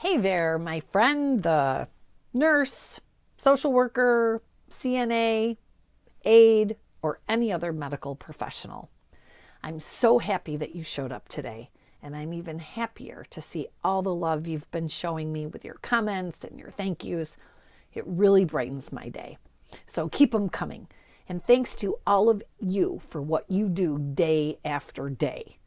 Hey there, my friend, the nurse, social worker, CNA, aide, or any other medical professional. I'm so happy that you showed up today, and I'm even happier to see all the love you've been showing me with your comments and your thank yous. It really brightens my day. So keep them coming. And thanks to all of you for what you do day after day.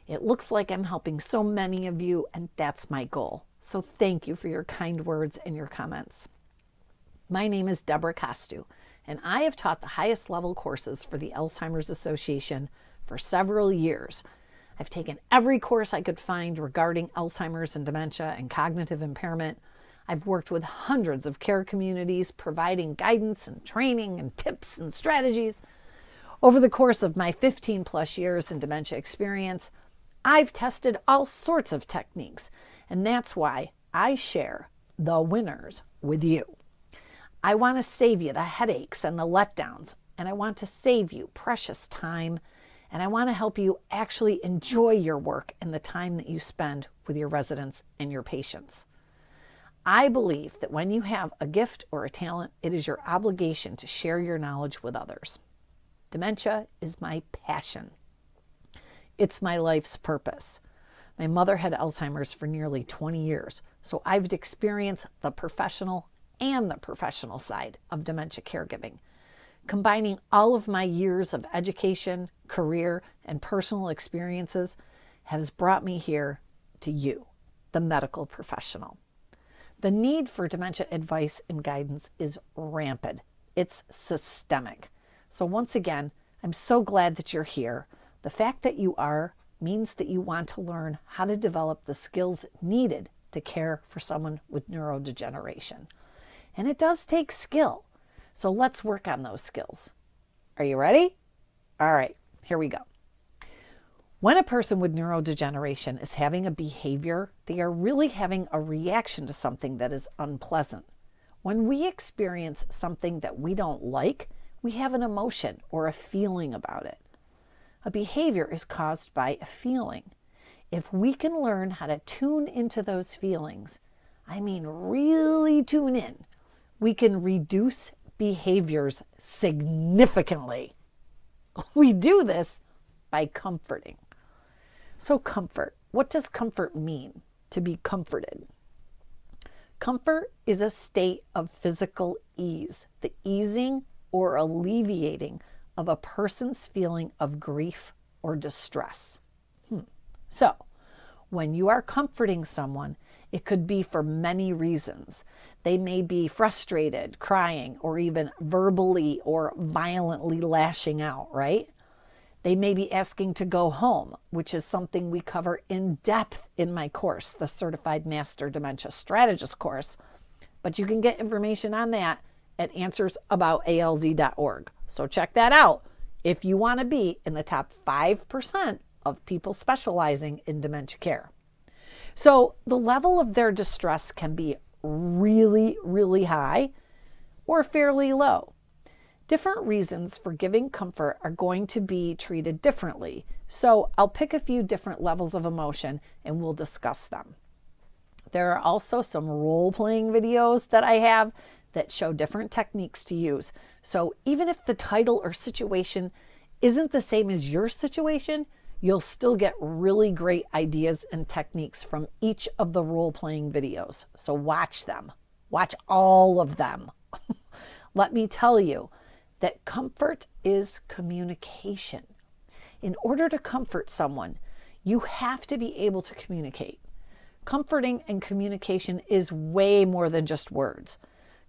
It looks like I'm helping so many of you, and that's my goal. So thank you for your kind words and your comments. My name is Debra, and I have taught the highest level courses for the Alzheimer's Association for several years. I've taken every course I could find regarding Alzheimer's and dementia and cognitive impairment. I've worked with hundreds of care communities, providing guidance and training and tips and strategies. Over the course of my 15 plus years in dementia experience, I've tested all sorts of techniques, and that's why I share the winners with you. I want to save you the headaches and the letdowns, and I want to save you precious time, and I want to help you actually enjoy your work and the time that you spend with your residents and your patients. I believe that when you have a gift or a talent, it is your obligation to share your knowledge with others. Dementia is my passion. It's my life's purpose. My mother had Alzheimer's for nearly 20 years, so I've experienced the professional and the professional side of dementia caregiving. Combining all of my years of education, career, and personal experiences has brought me here to you, the medical professional. The need for dementia advice and guidance is rampant. It's systemic. So once again, I'm so glad that you're here. The fact that you are means that you want to learn how to develop the skills needed to care for someone with neurodegeneration. And it does take skill. So let's work on those skills. Are you ready? All right, here we go. When a person with neurodegeneration is having a behavior, they are really having a reaction to something that is unpleasant. When we experience something that we don't like, we have an emotion or a feeling about it. A behavior is caused by a feeling. If we can learn how to tune into those feelings, I mean really tune in, we can reduce behaviors significantly. We do this by comforting. So comfort, what does comfort mean? To be comforted. Comfort is a state of physical ease, the easing or alleviating of a person's feeling of grief or distress. So, when you are comforting someone, it could be for many reasons. They may be frustrated, crying, or even verbally or violently lashing out, right? They may be asking to go home, which is something we cover in depth in my course, the Certified Master Dementia Strategist course. But you can get information on that at answersaboutalz.org. So check that out if you want to be in the top 5% of people specializing in dementia care. So the level of their distress can be really, really high or fairly low. Different reasons for giving comfort are going to be treated differently. So I'll pick a few different levels of emotion and we'll discuss them. There are also some role-playing videos that I have that show different techniques to use. So even if the title or situation isn't the same as your situation, you'll still get really great ideas and techniques from each of the role-playing videos. So watch them. Watch all of them. Let me tell you that comfort is communication. In order to comfort someone, you have to be able to communicate. Comforting and communication is way more than just words.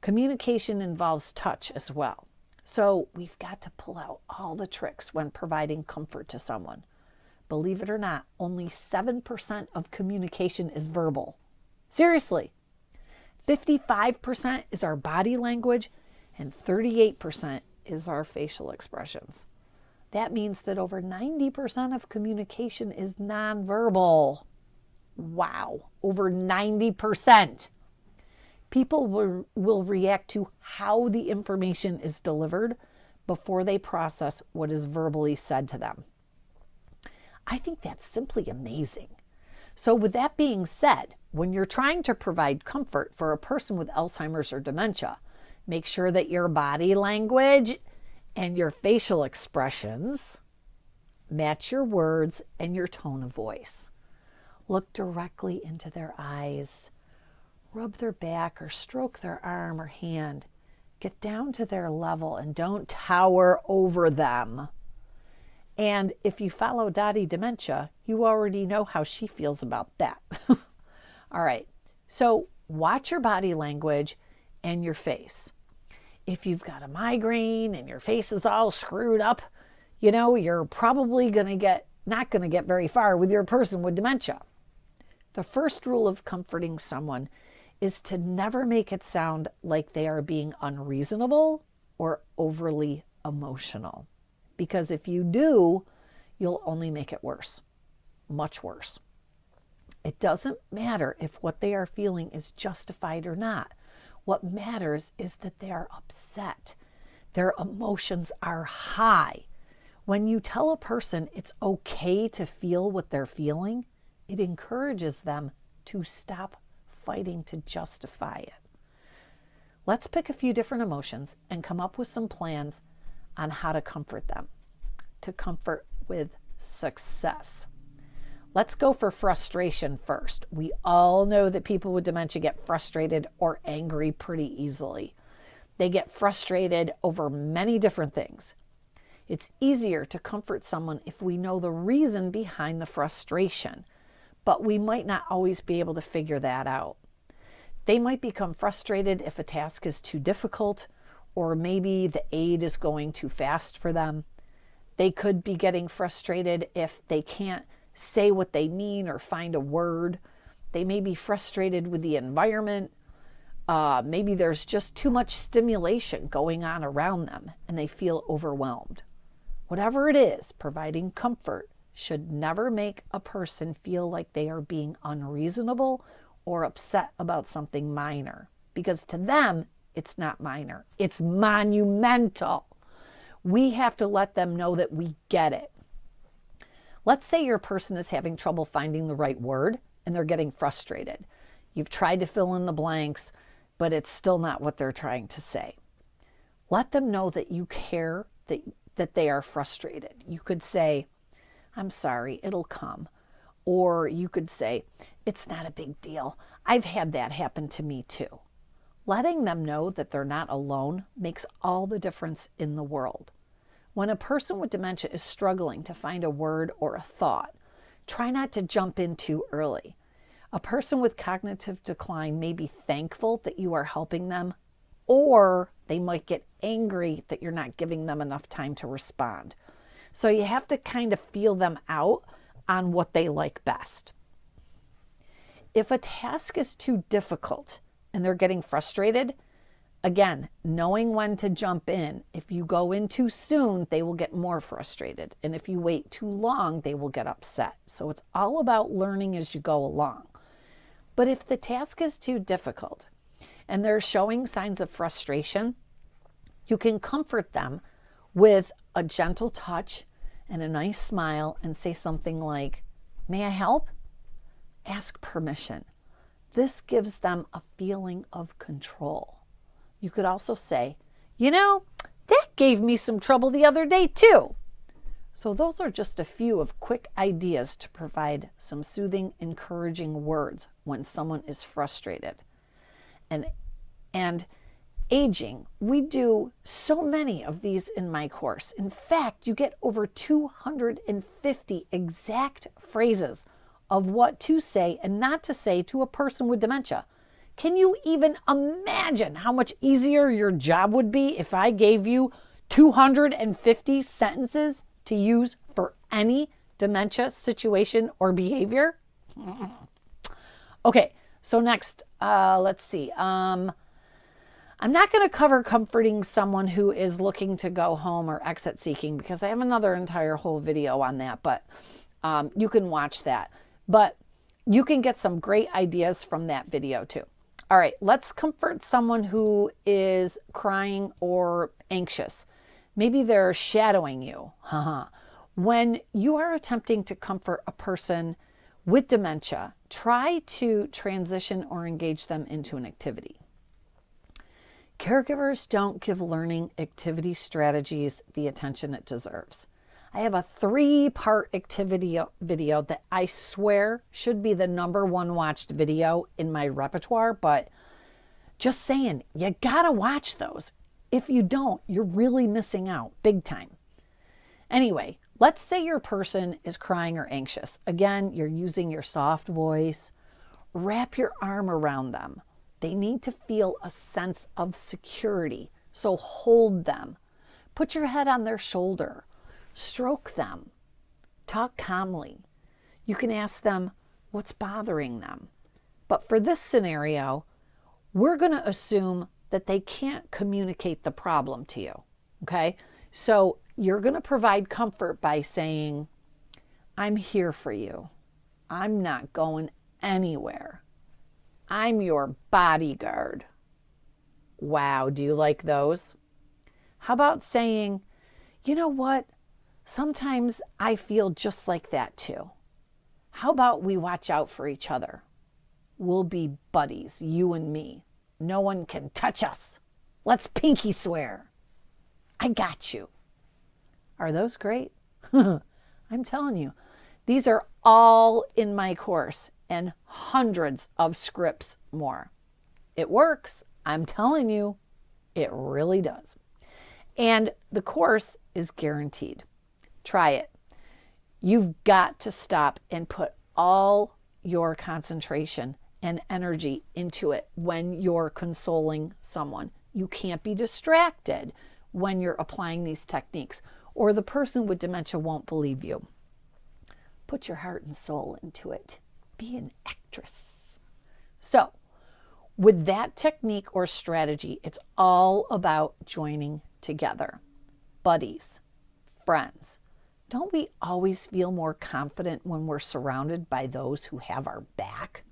Communication involves touch as well. So we've got to pull out all the tricks when providing comfort to someone. Believe it or not, only 7% of communication is verbal. Seriously, 55% is our body language and 38% is our facial expressions. That means that over 90% of communication is nonverbal. Wow, over 90%. People will react to how the information is delivered before they process what is verbally said to them. I think that's simply amazing. So with that being said, when you're trying to provide comfort for a person with Alzheimer's or dementia, make sure that your body language and your facial expressions match your words and your tone of voice. Look directly into their eyes. Rub their back or stroke their arm or hand. Get down to their level and don't tower over them. And if you follow Dottie Dementia, you already know how she feels about that. All right, so watch your body language and your face. If you've got a migraine and your face is all screwed up, you're probably not going to get very far with your person with dementia. The first rule of comforting someone is to never make it sound like they are being unreasonable or overly emotional. Because if you do, you'll only make it worse, much worse. It doesn't matter if what they are feeling is justified or not. What matters is that they are upset. Their emotions are high. When you tell a person it's okay to feel what they're feeling, it encourages them to stop fighting to justify it. Let's pick a few different emotions and come up with some plans on how to comfort them, to comfort with success. Let's go for frustration first. We all know that people with dementia get frustrated or angry pretty easily. They get frustrated over many different things. It's easier to comfort someone if we know the reason behind the frustration, but we might not always be able to figure that out. They might become frustrated if a task is too difficult, or maybe the aide is going too fast for them. They could be getting frustrated if they can't say what they mean or find a word. They may be frustrated with the environment. Maybe there's just too much stimulation going on around them and they feel overwhelmed. Whatever it is, providing comfort should never make a person feel like they are being unreasonable or upset about something minor, because to them, it's not minor. It's monumental. We have to let them know that we get it. Let's say your person is having trouble finding the right word and they're getting frustrated. You've tried to fill in the blanks, but it's still not what they're trying to say. Let them know that you care, that they are frustrated. You could say, "I'm sorry, it'll come." Or you could say, "It's not a big deal. I've had that happen to me too." Letting them know that they're not alone makes all the difference in the world. When a person with dementia is struggling to find a word or a thought, try not to jump in too early. A person with cognitive decline may be thankful that you are helping them, or they might get angry that you're not giving them enough time to respond. So you have to kind of feel them out on what they like best. If a task is too difficult and they're getting frustrated, again, knowing when to jump in. If you go in too soon, they will get more frustrated. And if you wait too long, they will get upset. So it's all about learning as you go along. But if the task is too difficult and they're showing signs of frustration, you can comfort them with a gentle touch and a nice smile and say something like, "May I help?" Ask permission. This gives them a feeling of control. You could also say, "That gave me some trouble the other day too." So those are just a few of quick ideas to provide some soothing, encouraging words when someone is frustrated. And aging, we do so many of these in my course. In fact, you get over 250 exact phrases of what to say and not to say to a person with dementia. Can you even imagine how much easier your job would be if I gave you 250 sentences to use for any dementia situation or behavior? Okay, so next, let's see. I'm not going to cover comforting someone who is looking to go home or exit seeking because I have another entire whole video on that, but you can watch that. But you can get some great ideas from that video too. All right, let's comfort someone who is crying or anxious. Maybe they're shadowing you. When you are attempting to comfort a person With dementia, try to transition or engage them into an activity. Caregivers don't give learning activity strategies the attention it deserves. I have a 3-part activity video that I swear should be the #1 watched video in my repertoire, but just saying, you gotta watch those. If you don't, you're really missing out big time. Anyway, let's say your person is crying or anxious. Again, you're using your soft voice. Wrap your arm around them. They need to feel a sense of security, so hold them. Put your head on their shoulder. Stroke them. Talk calmly. You can ask them what's bothering them. But for this scenario, we're going to assume that they can't communicate the problem to you, okay? So you're going to provide comfort by saying, I'm here for you. I'm not going anywhere. I'm your bodyguard. Wow, do you like those? How about saying, you know what? Sometimes I feel just like that too. How about we watch out for each other? We'll be buddies, you and me. No one can touch us. Let's pinky swear. I got you. Are those great? I'm telling you, these are all in my course and hundreds of scripts more. It works. I'm telling you, it really does. And the course is guaranteed. Try it. You've got to stop and put all your concentration and energy into it when you're consoling someone. You can't be distracted when you're applying these techniques, or the person with dementia won't believe you. Put your heart and soul into it. Be an actress. So, with that technique or strategy, it's all about joining together. Buddies, friends. Don't we always feel more confident when we're surrounded by those who have our back?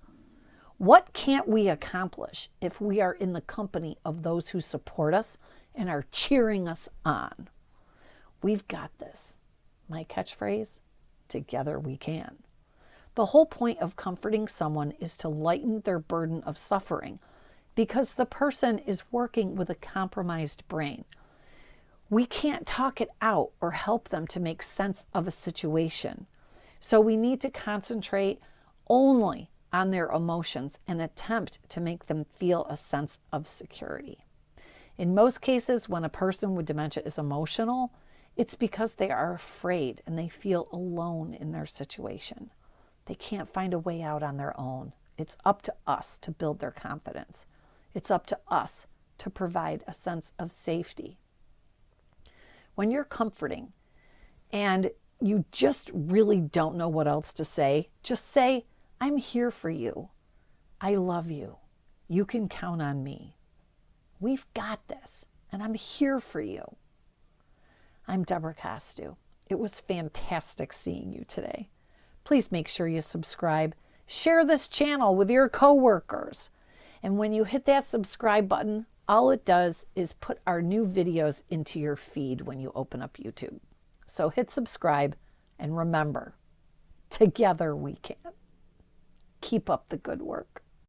What can't we accomplish if we are in the company of those who support us and are cheering us on? We've got this. My catchphrase, together we can. The whole point of comforting someone is to lighten their burden of suffering because the person is working with a compromised brain. We can't talk it out or help them to make sense of a situation. So we need to concentrate only on their emotions and attempt to make them feel a sense of security. In most cases, when a person with dementia is emotional, it's because they are afraid and they feel alone in their situation. They can't find a way out on their own. It's up to us to build their confidence. It's up to us to provide a sense of safety. When you're comforting and you just really don't know what else to say, just say, I'm here for you. I love you. You can count on me. We've got this, and I'm here for you. I'm Debra Costu. It was fantastic seeing you today. Please make sure you subscribe. Share this channel with your coworkers. And when you hit that subscribe button, all it does is put our new videos into your feed when you open up YouTube. So hit subscribe and remember, together we can. Keep up the good work.